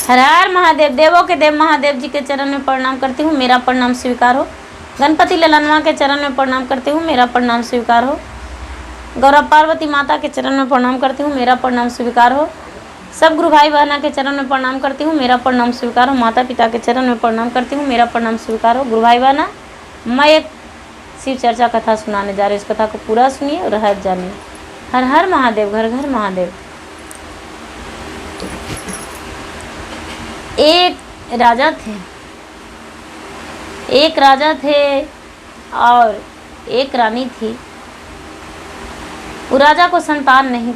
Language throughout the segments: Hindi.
हर हर महादेव। देवों के देव महादेव जी के चरण में प्रणाम करती हूँ, मेरा प्रणाम स्वीकार हो। गणपति ललनवा के चरण में प्रणाम करती हूँ, मेरा प्रणाम स्वीकार हो। गौरव पार्वती माता के चरण में प्रणाम करती हूँ, मेरा प्रणाम स्वीकार हो। सब गुरु भाई बहना के चरण में प्रणाम करती हूँ, मेरा प्रणाम स्वीकार हो। माता पिता के चरण में प्रणाम करती हूँ, मेरा प्रणाम स्वीकार हो। गुरु भाई बहना, मैं एक शिव चर्चा कथा सुनाने जा रही हूँ। इस कथा को पूरा सुनिए और रहस्य जानिए। हर हर महादेव, घर घर महादेव। एक राजा थे और एक रानी थी। वो राजा को संतान नहीं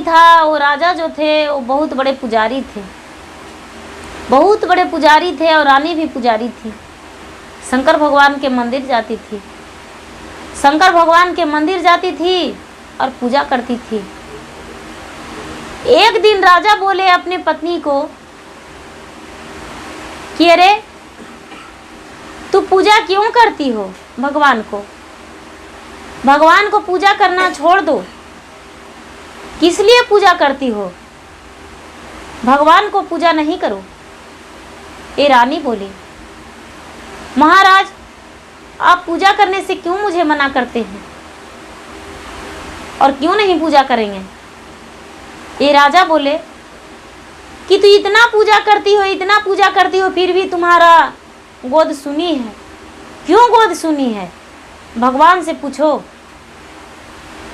था। वो राजा जो थे वो बहुत बड़े पुजारी थे और रानी भी पुजारी थी। शंकर भगवान के मंदिर जाती थी और पूजा करती थी। एक दिन राजा बोले अपने पत्नी को कि अरे तू पूजा क्यों करती हो भगवान को पूजा करना छोड़ दो। किस लिए पूजा करती हो? भगवान को पूजा नहीं करो। ये रानी बोली, महाराज आप पूजा करने से क्यों मुझे मना करते हैं और क्यों नहीं पूजा करेंगे? ये राजा बोले कि तू इतना पूजा करती हो फिर भी तुम्हारा गोद सुनी है। क्यों गोद सुनी है? भगवान से पूछो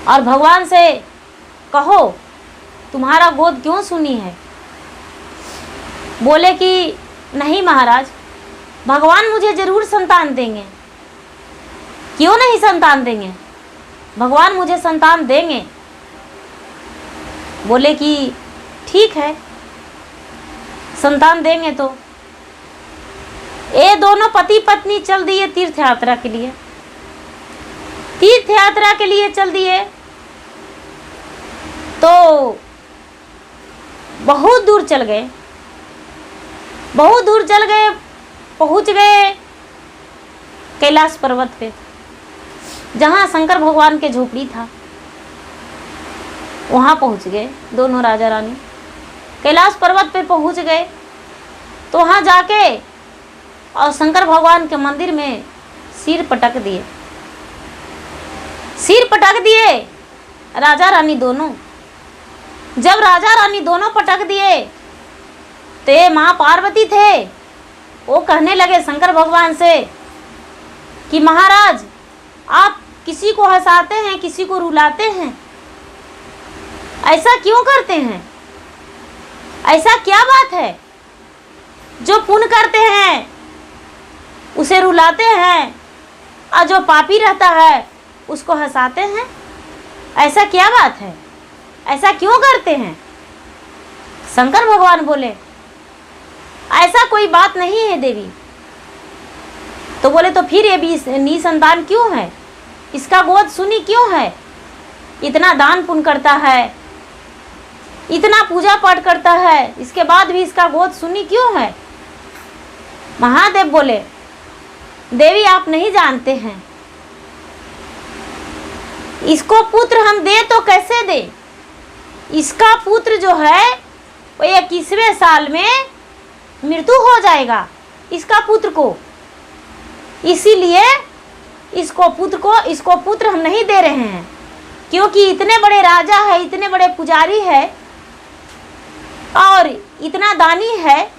और भगवान से कहो तुम्हारा गोद क्यों सुनी है। बोले कि नहीं महाराज, भगवान मुझे जरूर संतान देंगे। क्यों नहीं संतान देंगे? भगवान मुझे संतान देंगे। बोले कि ठीक है, संतान देंगे। तो ये दोनों पति पत्नी चल दिए तीर्थ यात्रा के लिए चल दिए। तो बहुत दूर चल गए, पहुंच गए कैलाश पर्वत पे, जहाँ शंकर भगवान के झोपड़ी था। वहाँ पहुँच गए दोनों राजा रानी। कैलाश पर्वत पे पहुँच गए तो वहाँ जाके और शंकर भगवान के मंदिर में सिर पटक दिए राजा रानी दोनों। जब राजा रानी दोनों पटक दिए तो ये माँ पार्वती थे, वो कहने लगे शंकर भगवान से कि महाराज आप किसी को हंसाते हैं, किसी को रुलाते हैं, ऐसा क्यों करते हैं? ऐसा क्या बात है? जो पुण्य करते हैं उसे रुलाते हैं और जो पापी रहता है उसको हंसाते हैं। ऐसा क्या बात है? ऐसा क्यों करते हैं? शंकर भगवान बोले ऐसा कोई बात नहीं है देवी। तो बोले तो फिर ये भी निसंतान क्यों है? इसका गोद सुनी क्यों है? इतना दान पुण्य करता है, इतना पूजा पाठ करता है, इसके बाद भी इसका गोद सुनी क्यों है? महादेव बोले देवी आप नहीं जानते हैं, इसको पुत्र हम दे तो कैसे दे? इसका पुत्र जो है वो 21वें साल में मृत्यु हो जाएगा इसका पुत्र को। इसीलिए इसको पुत्र हम नहीं दे रहे हैं, क्योंकि इतने बड़े राजा है, इतने बड़े पुजारी है और इतना दानी है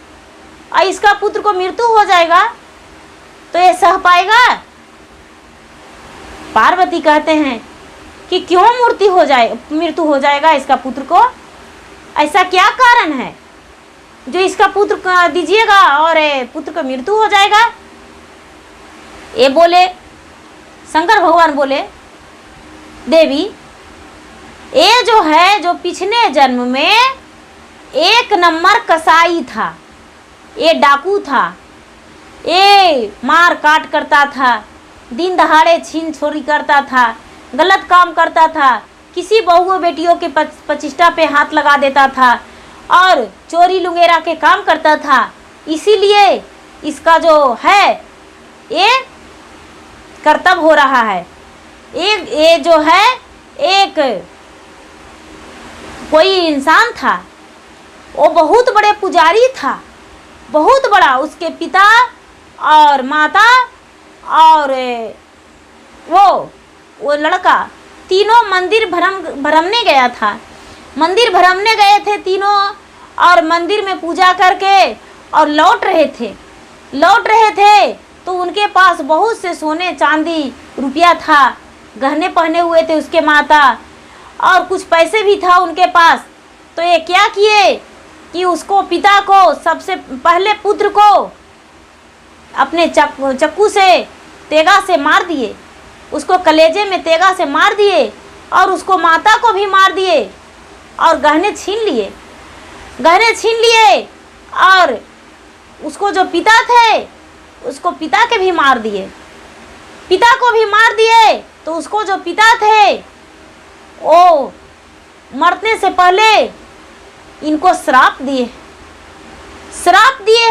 और इसका पुत्र को मृत्यु हो जाएगा तो ये सह पाएगा? पार्वती कहते हैं कि क्यों मृत्यु हो जाएगा इसका पुत्र को? ऐसा क्या कारण है जो इसका पुत्र दीजिएगा और पुत्र को मृत्यु हो जाएगा? ये बोले, शंकर भगवान बोले देवी ये जो है, जो पिछले जन्म में 1 नंबर कसाई था, ये डाकू था, ये मार काट करता था, दिन दहाड़े छीन छोरी करता था, गलत काम करता था, किसी बहुओं बेटियों के प्रतिष्ठा पे हाथ लगा देता था और चोरी लुंगेरा के काम करता था। इसीलिए इसका जो है ये कर्तव्य हो रहा है। ये जो है एक कोई इंसान था, वो बहुत बड़े पुजारी था, बहुत बड़ा। उसके पिता और माता और वो लड़का तीनों मंदिर भरमने गया था। मंदिर भरमने गए थे तीनों, और मंदिर में पूजा करके और लौट रहे थे तो उनके पास बहुत से सोने चांदी रुपया था, गहने पहने हुए थे उसके माता, और कुछ पैसे भी था उनके पास। तो ये क्या किए कि उसको पिता को सबसे पहले पुत्र को अपने चाकू से तेगा से मार दिए, उसको कलेजे में तेगा से मार दिए, और उसको माता को भी मार दिए, और गहने छीन लिए, और उसको जो पिता थे उसको पिता के भी मार दिए, पिता को भी मार दिए। तो उसको जो पिता थे वो मरने से पहले इनको श्राप दिए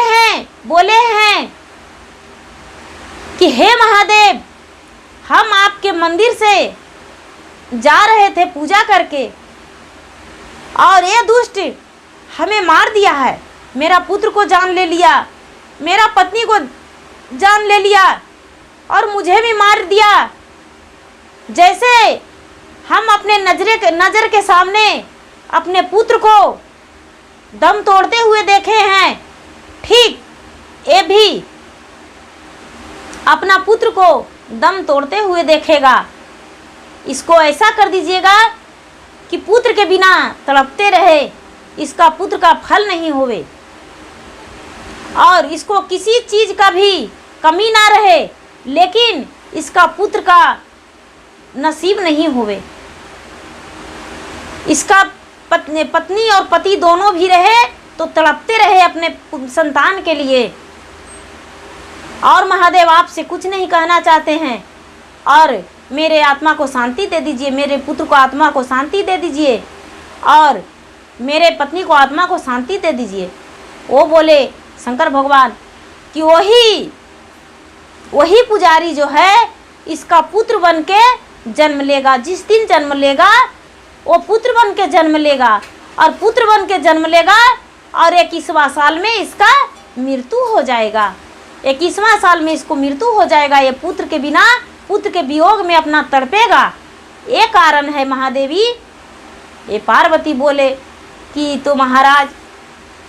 हैं, बोले हैं कि हे महादेव, हम आपके मंदिर से जा रहे थे पूजा करके, और ये दुष्ट हमें मार दिया है, मेरा पुत्र को जान ले लिया, मेरा पत्नी को जान ले लिया, और मुझे भी मार दिया। जैसे हम अपने नज़र के सामने अपने पुत्र को दम तोड़ते हुए देखे हैं, ठीक ये भी अपना पुत्र को दम तोड़ते हुए देखेगा। इसको ऐसा कर दीजिएगा कि पुत्र के बिना तड़पते रहे, इसका पुत्र का फल नहीं होवे, और इसको किसी चीज़ का भी कमी ना रहे, लेकिन इसका पुत्र का नसीब नहीं होवे। इसका पत्नी और पति दोनों भी रहे तो तड़पते रहे अपने संतान के लिए। और महादेव आपसे कुछ नहीं कहना चाहते हैं, और मेरे आत्मा को शांति दे दीजिए, मेरे पुत्र को आत्मा को शांति दे दीजिए, और मेरे पत्नी को आत्मा को शांति दे दीजिए। वो बोले शंकर भगवान कि वही पुजारी जो है इसका पुत्र बन के जन्म लेगा, जिस दिन जन्म लेगा वो पुत्र बन के जन्म लेगा, और पुत्र बन के जन्म लेगा, और 21वां साल में इसका मृत्यु हो जाएगा, 21वां साल में इसको मृत्यु हो जाएगा। ये पुत्र के बिना, पुत्र के वियोग में अपना तड़पेगा, ये कारण है महादेवी। ये पार्वती बोले कि तो महाराज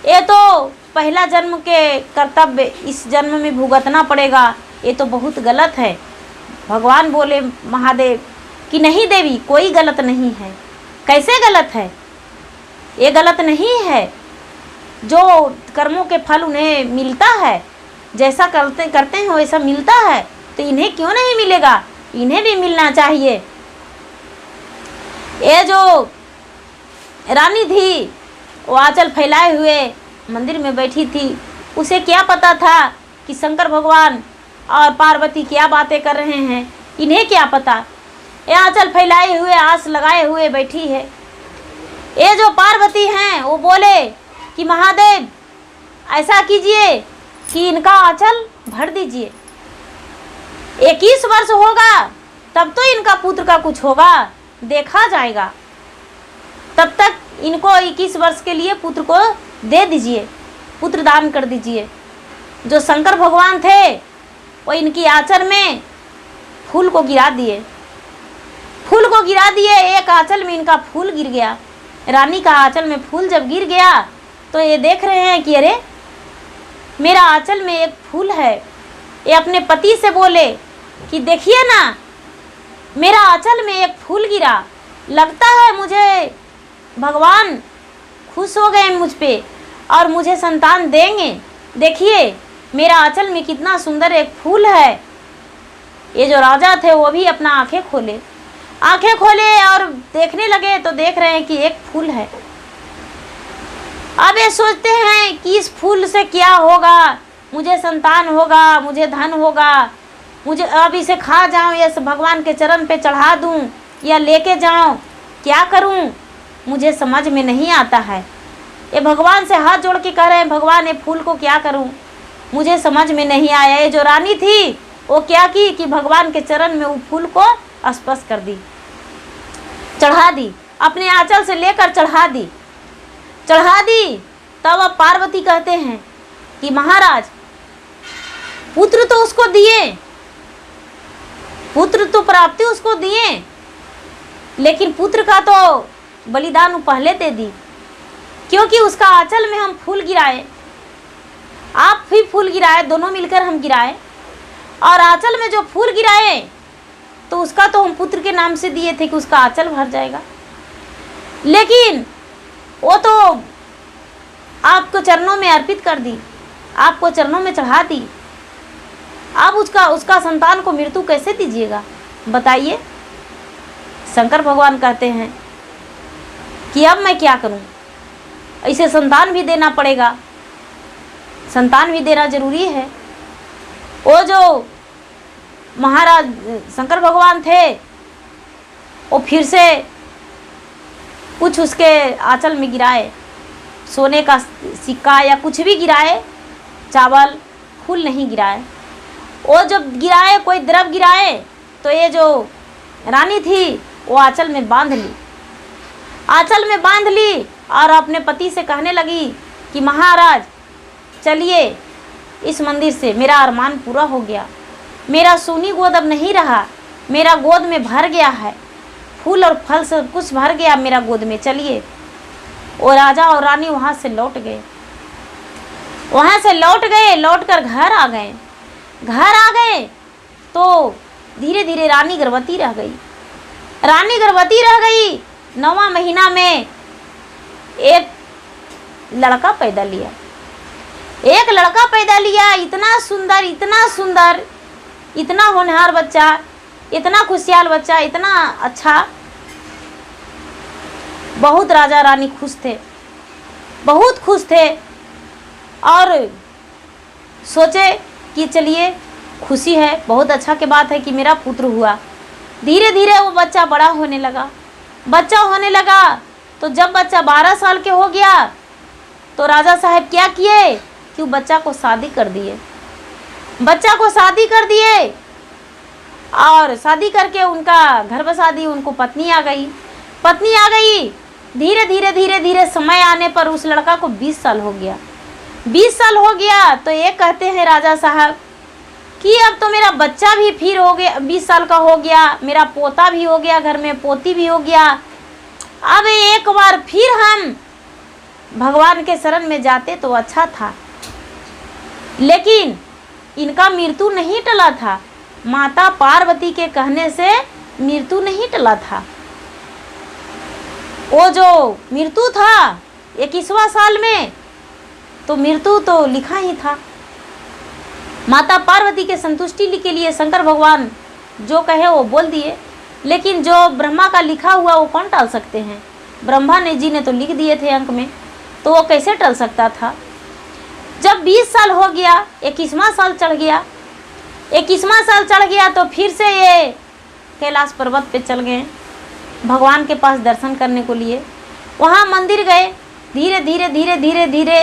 ये तो पहला जन्म के कर्तव्य इस जन्म में भुगतना पड़ेगा, ये तो बहुत गलत है। भगवान बोले महादेव कि नहीं देवी, कोई गलत नहीं है। कैसे गलत है? ये गलत नहीं है, जो कर्मों के फल उन्हें मिलता है, जैसा करते हैं वैसा मिलता है, तो इन्हें क्यों नहीं मिलेगा? इन्हें भी मिलना चाहिए। ये जो रानी थी वो आंचल फैलाए हुए मंदिर में बैठी थी, उसे क्या पता था कि शंकर भगवान और पार्वती क्या बातें कर रहे हैं? इन्हें क्या पता? ये आंचल फैलाए हुए, आस लगाए हुए बैठी है। ये जो पार्वती हैं वो बोले कि महादेव ऐसा कीजिए कि इनका आंचल भर दीजिए, 21 वर्ष होगा तब तो इनका पुत्र का कुछ होगा, देखा जाएगा। तब तक इनको 21 वर्ष के लिए पुत्र को दे दीजिए, पुत्र दान कर दीजिए। जो शंकर भगवान थे वो इनकी आंचल में फूल को गिरा दिए, एक आंचल में इनका फूल गिर गया। रानी का आंचल में फूल जब गिर गया तो ये देख रहे हैं कि अरे मेरा आंचल में एक फूल है। ये अपने पति से बोले कि देखिए ना, मेरा आंचल में एक फूल गिरा, लगता है मुझे भगवान खुश हो गए मुझ पे और मुझे संतान देंगे। देखिए मेरा आंचल में कितना सुंदर एक फूल है। ये जो राजा थे वो भी अपना आंखें खोले और देखने लगे तो देख रहे हैं कि एक फूल है। अब ये सोचते हैं कि इस फूल से क्या होगा, मुझे संतान होगा, मुझे धन होगा, मुझे अब इसे खा जाऊं या भगवान के चरण पे चढ़ा दूं या लेके जाऊं, क्या करूं, मुझे समझ में नहीं आता है। ये भगवान से हाथ जोड़ के कह रहे हैं भगवान ये फूल को क्या करूं, मुझे समझ में नहीं आया। ये जो रानी थी वो क्या की कि भगवान के चरण में वो फूल को स्पर्श कर दी, चढ़ा दी, अपने आंचल से लेकर चढ़ा दी। तब अब पार्वती कहते हैं कि महाराज पुत्र तो उसको दिए, पुत्र तो प्राप्ति उसको दिए, लेकिन पुत्र का तो बलिदान पहले दे दी, क्योंकि उसका आंचल में हम फूल गिराए, आप भी फूल गिराए, दोनों मिलकर हम गिराए, और आंचल में जो फूल गिराए तो उसका तो हम पुत्र के नाम से दिए थे कि उसका आंचल भर जाएगा, लेकिन वो तो आपको चरणों में अर्पित कर दी, आपको चरणों में चढ़ा दी, आप उसका संतान को मृत्यु कैसे दीजिएगा बताइए। शंकर भगवान कहते हैं कि अब मैं क्या करूं, इसे संतान भी देना पड़ेगा, संतान भी देना जरूरी है। वो जो महाराज शंकर भगवान थे वो फिर से कुछ उसके आंचल में गिराए, सोने का सिक्का या कुछ भी गिराए, चावल फूल नहीं गिराए। वो जब गिराए कोई द्रव गिराए तो ये जो रानी थी वो आंचल में बांध ली, आंचल में बांध ली और अपने पति से कहने लगी कि महाराज चलिए इस मंदिर से, मेरा अरमान पूरा हो गया, मेरा सोनी गोद अब नहीं रहा, मेरा गोद में भर गया है, फूल और फल सब कुछ भर गया मेरा गोद में, चलिए। वो राजा और रानी वहाँ से लौट गए, वहाँ से लौट गए, लौट कर घर आ गए। घर आ गए तो धीरे धीरे रानी गर्भवती रह गई, रानी गर्भवती रह गई। 9वां महीना में एक लड़का पैदा लिया, एक लड़का पैदा लिया, इतना सुंदर, इतना सुंदर, इतना होनहार बच्चा, इतना खुशहाल बच्चा, इतना अच्छा। बहुत राजा रानी खुश थे, बहुत खुश थे और सोचे कि चलिए खुशी है, बहुत अच्छा की बात है कि मेरा पुत्र हुआ। धीरे धीरे वो बच्चा बड़ा होने लगा, बच्चा होने लगा। तो जब बच्चा 12 साल के हो गया तो राजा साहब क्या किए कि बच्चा को शादी कर दिए, बच्चा को शादी कर दिए और शादी करके उनका घर बसा दी, उनको पत्नी आ गई, पत्नी आ गई। धीरे धीरे धीरे धीरे समय आने पर उस लड़का को 20 साल हो गया, 20 साल हो गया। तो ये कहते हैं राजा साहब कि अब तो मेरा बच्चा भी फिर हो गया, 20 साल का हो गया, मेरा पोता भी हो गया, घर में पोती भी हो गया, अब एक बार फिर हम भगवान के शरण में जाते तो अच्छा था। लेकिन इनका मृत्यु नहीं टला था, माता पार्वती के कहने से मृत्यु नहीं टला था। वो जो मृत्यु था 21वां साल में, तो मृत्यु तो लिखा ही था। माता पार्वती के संतुष्टि के लिए शंकर भगवान जो कहे वो बोल दिए, लेकिन जो ब्रह्मा का लिखा हुआ वो कौन टाल सकते हैं। ब्रह्मा ने जी ने तो लिख दिए थे अंक में, तो वो कैसे टल सकता था। जब 20 साल हो गया, 21वां साल चढ़ गया, 21वां साल चढ़ गया तो फिर से ये कैलाश पर्वत पे चल गए भगवान के पास दर्शन करने को लिए। वहाँ मंदिर गए, धीरे धीरे धीरे धीरे धीरे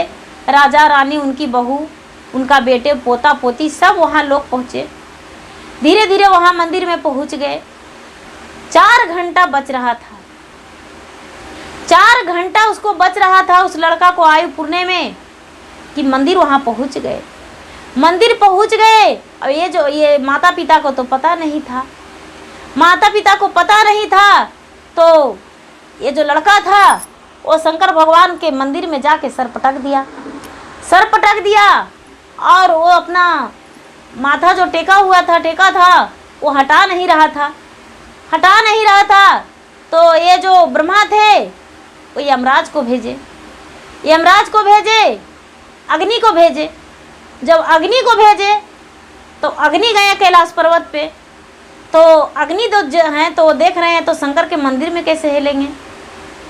राजा रानी, उनकी बहू, उनका बेटे, पोता पोती सब वहाँ लोग पहुँचे। धीरे धीरे वहाँ मंदिर में पहुँच गए। 4 घंटा बच रहा था, 4 घंटा उसको बच रहा था उस लड़का को आयु पूर्णे में कि मंदिर वहाँ पहुँच गए। मंदिर पहुँच गए और ये माता पिता को तो पता नहीं था, माता पिता को पता नहीं था। तो ये जो लड़का था वो शंकर भगवान के मंदिर में जाके सर पटक दिया, सर पटक दिया और वो अपना माथा जो टेका हुआ था, टेका था, वो हटा नहीं रहा था, हटा नहीं रहा था। तो ये जो ब्रह्मा थे वो यमराज को भेजे, यमराज को भेजे, अग्नि को भेजे। जब अग्नि को भेजे तो अग्नि गए कैलाश पर्वत पे, तो अग्नि तो हैं तो देख रहे हैं तो शंकर के मंदिर में कैसे हिलेंगे।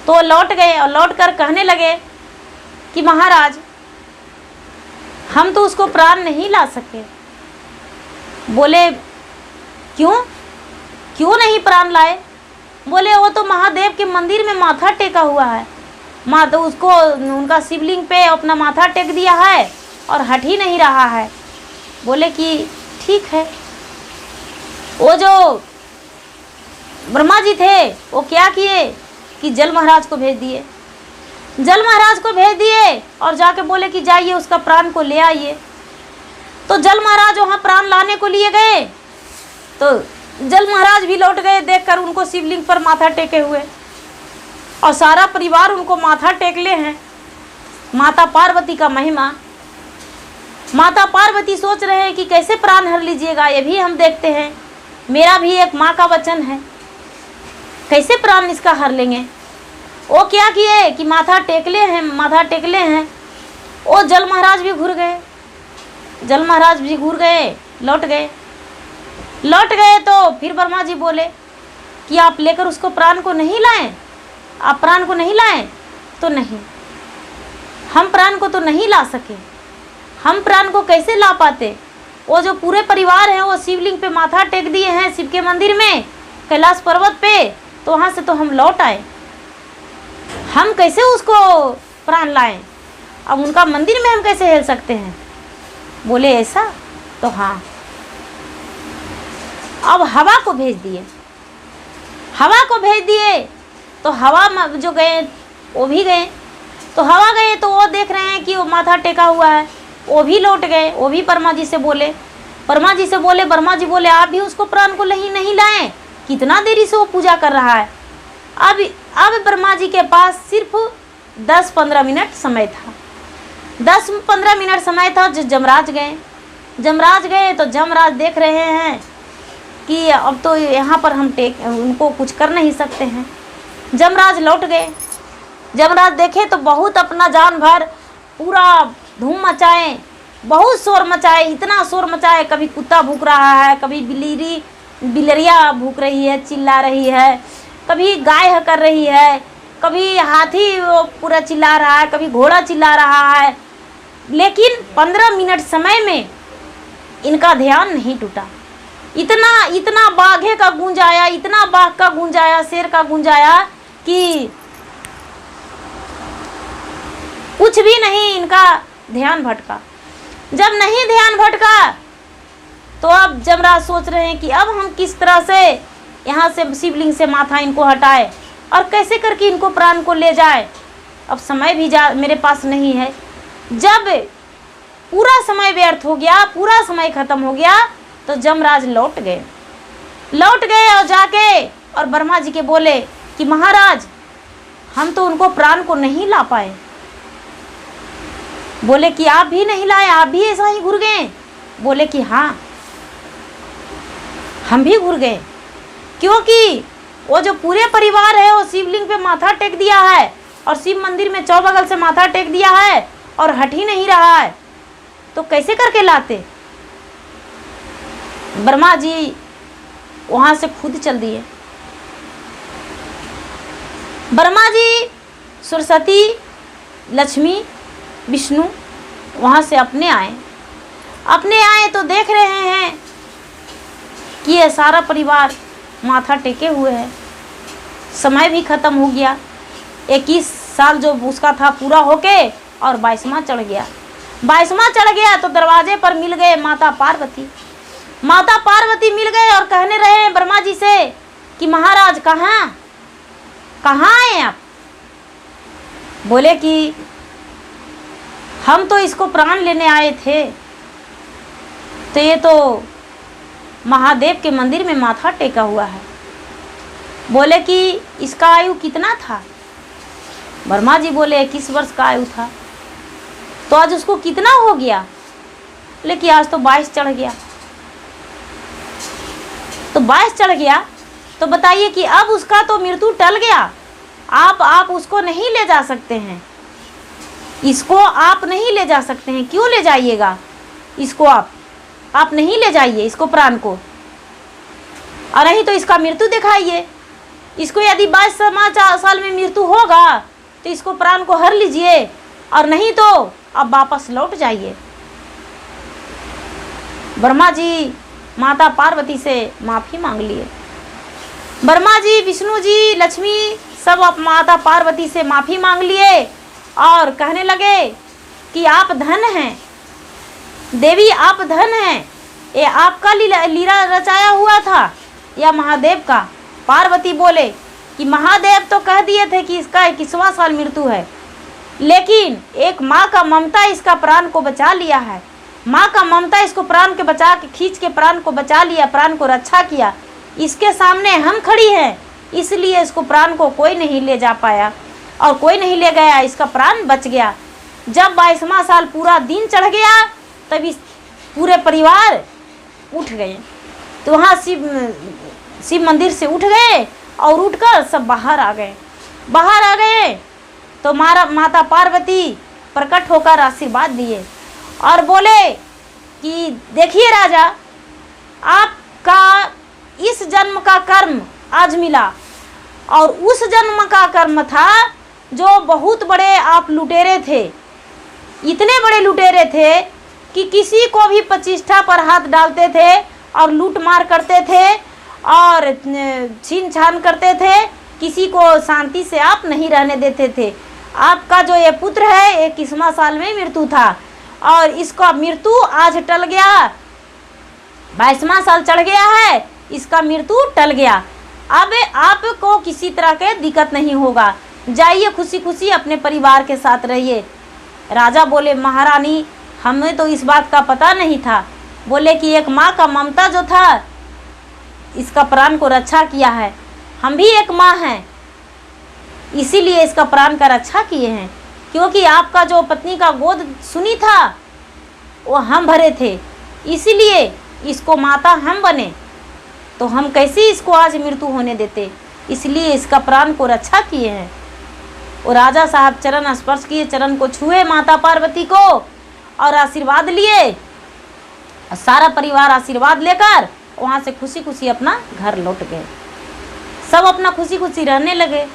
तो लौट गए और लौट कर कहने लगे कि महाराज हम तो उसको प्राण नहीं ला सके। बोले क्यों, क्यों नहीं प्राण लाए? बोले वो तो महादेव के मंदिर में माथा टेका हुआ है, माँ तो उसको उनका शिवलिंग पे अपना माथा टेक दिया है और हट ही नहीं रहा है। बोले कि ठीक है। वो जो ब्रह्मा जी थे वो क्या किए कि जल महाराज को भेज दिए, जल महाराज को भेज दिए और जाके बोले कि जाइए उसका प्राण को ले आइए। तो जल महाराज वहाँ प्राण लाने को लिए गए तो जल महाराज भी लौट गए देखकर उनको शिवलिंग पर माथा टेके हुए, और सारा परिवार उनको माथा टेक ले हैं। माता पार्वती का महिमा। माता पार्वती सोच रहे हैं कि कैसे प्राण हर लीजिएगा, ये भी हम देखते हैं, मेरा भी एक माँ का वचन है, कैसे प्राण इसका हर लेंगे। वो क्या किए कि माथा टेकले हैं। वो जल महाराज भी घूर गए, लौट गए तो फिर ब्रह्मा जी बोले कि आप लेकर उसको प्राण को नहीं लाएं, आप प्राण को नहीं लाएं तो नहीं, हम प्राण को तो नहीं ला सके, हम प्राण को कैसे ला पाते। वो जो पूरे परिवार हैं वो शिवलिंग पे माथा टेक दिए हैं शिव के मंदिर में कैलाश पर्वत पे, तो वहाँ से तो हम लौट आए, हम कैसे उसको प्राण लाएं, अब उनका मंदिर में हम कैसे हिल सकते हैं। बोले ऐसा, तो हाँ, अब हवा को भेज दिए तो हवा जो गए वो भी गए, तो हवा गए तो वो देख रहे हैं कि वो माथा टेका हुआ है, वो भी लौट गए, वो भी ब्रह्मा जी से बोले। ब्रह्मा जी बोले आप भी उसको प्राण को नहीं लाएं, कितना देरी से वो पूजा कर रहा है। अब ब्रह्मा जी के पास सिर्फ 10-15 मिनट समय था, 10-15 मिनट समय था। जो जमराज गए तो जमराज देख रहे हैं कि अब तो यहाँ पर हम उनको कुछ कर नहीं सकते हैं। जमराज लौट गए। जमराज देखे तो बहुत अपना जान भर पूरा धूम मचाए, बहुत शोर मचाए, इतना शोर मचाए, कभी कुत्ता भूक रहा है, कभी बिलरिया भूक रही है, चिल्ला रही है, कभी गाय कर रही है, कभी हाथी पूरा चिल्ला रहा है, कभी घोड़ा चिल्ला रहा है। लेकिन 15 मिनट समय में इनका ध्यान नहीं टूटा। इतना बाघे का गूंज आया, इतना बाघ का गूंज आया, शेर का गूंज आया कि कुछ भी नहीं इनका ध्यान भटका। जब नहीं ध्यान भटका तो अब जमराज सोच रहे हैं कि अब हम किस तरह से यहाँ से शिवलिंग से माथा इनको हटाए और कैसे करके इनको प्राण को ले जाए। अब समय भी मेरे पास नहीं है। जब पूरा समय व्यर्थ हो गया, पूरा समय खत्म हो गया, तो जमराज लौट गए और जाके और ब्रह्मा जी के बोले कि महाराज हम तो उनको प्राण को नहीं ला पाए। बोले कि आप भी नहीं लाए, आप भी ऐसा ही घुर गए। बोले कि हाँ, हम भी घुर गए, क्योंकि वो जो पूरे परिवार है वो शिवलिंग पे माथा टेक दिया है और शिव मंदिर में चौबगल से माथा टेक दिया है और हट ही नहीं रहा है, तो कैसे करके लाते। ब्रह्मा जी वहाँ से खुद चल दिए। ब्रह्मा जी, सरस्वती, लक्ष्मी, विष्णु वहाँ से अपने आए तो देख रहे हैं कि ये सारा परिवार माथा टेके हुए है। समय भी खत्म हो गया, 21 साल जो उसका था पूरा होके और 22वां चढ़ गया तो दरवाजे पर मिल गए माता पार्वती मिल गए और कहने रहे हैं ब्रह्मा जी से कि महाराज कहाँ आए आप। बोले कि हम तो इसको प्राण लेने आए थे, तो ये तो महादेव के मंदिर में माथा टेका हुआ है। बोले कि इसका आयु कितना था। ब्रह्मा जी बोले 21 वर्ष का आयु था। तो आज उसको कितना हो गया। बोले कि आज तो 22 चढ़ गया। तो 22 चढ़ गया तो बताइए कि अब उसका तो मृत्यु टल गया। आप उसको नहीं ले जा सकते हैं, इसको आप नहीं ले जा सकते हैं। क्यों ले जाइएगा इसको, आप नहीं ले जाइए इसको प्राण को, और नहीं तो इसका मृत्यु दिखाइए। इसको यदि 22 साल में मृत्यु होगा तो इसको प्राण को हर लीजिए, और नहीं तो अब वापस लौट जाइए। ब्रह्मा जी माता पार्वती से माफ़ी मांग लिए। ब्रह्मा जी, विष्णु जी, लक्ष्मी सब माता पार्वती से माफ़ी मांग लिए और कहने लगे कि आप धन हैं देवी, आप धन हैं, ये आपका लीला रचाया हुआ था या महादेव का। पार्वती बोले कि महादेव तो कह दिए थे कि इसका 21वां साल मृत्यु है, लेकिन एक माँ का ममता इसका प्राण को बचा लिया है। माँ का ममता इसको प्राण के बचा के खींच के प्राण को बचा लिया, प्राण को रक्षा किया। इसके सामने हम खड़ी हैं, इसलिए इसको प्राण को कोई नहीं ले जा पाया और कोई नहीं ले गया, इसका प्राण बच गया। जब 22वां साल पूरा दिन चढ़ गया तब इस पूरे परिवार उठ गए। तो वहाँ शिव मंदिर से उठ गए और उठकर सब बाहर आ गए। बाहर आ गए तो माता पार्वती प्रकट होकर आशीर्वाद दिए और बोले कि देखिए राजा, आपका इस जन्म का कर्म आज मिला और उस जन्म का कर्म था जो बहुत बड़े आप लुटेरे थे। इतने बड़े लुटेरे थे कि किसी को भी प्रतिष्ठा पर हाथ डालते थे और लूट मार करते थे और छीन छान करते थे। किसी को शांति से आप नहीं रहने देते थे। आपका जो ये पुत्र है 21वां साल में मृत्यु था और इसका मृत्यु आज टल गया। 22वां साल चढ़ गया है, इसका मृत्यु टल गया। अब आपको किसी तरह के दिक्कत नहीं होगा, जाइए खुशी खुशी अपने परिवार के साथ रहिए। राजा बोले महारानी, हमें तो इस बात का पता नहीं था। बोले कि एक माँ का ममता जो था इसका प्राण को रक्षा किया है। हम भी एक माँ हैं, इसीलिए इसका प्राण का रक्षा किए हैं। क्योंकि आपका जो पत्नी का गोद सुनी था वो हम भरे थे, इसीलिए इसको माता हम बने। तो हम कैसे इसको आज मृत्यु होने देते, इसलिए इसका प्राण को रक्षा किए हैं। वो राजा साहब चरण स्पर्श किए, चरण को छुए माता पार्वती को और आशीर्वाद लिए। सारा परिवार आशीर्वाद लेकर वहाँ से खुशी खुशी अपना घर लौट गए। सब अपना खुशी खुशी रहने लगे।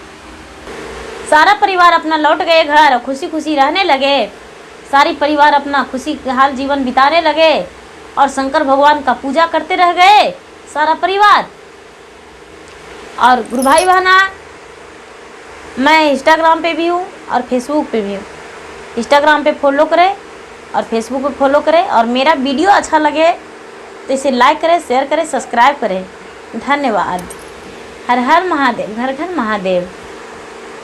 सारा परिवार अपना लौट गए घर, खुशी खुशी रहने लगे। सारी परिवार अपना खुशी हाल जीवन बिताने लगे और शंकर भगवान का पूजा करते रह गए सारा परिवार। और गुरु भाई बहना, मैं इंस्टाग्राम पे भी हूँ और फेसबुक पे भी हूँ। इंस्टाग्राम पे फॉलो करें और फेसबुक पे फॉलो करें और मेरा वीडियो अच्छा लगे तो इसे लाइक करें, शेयर करें, सब्सक्राइब करें। धन्यवाद। हर हर महादेव, घर घर महादेव।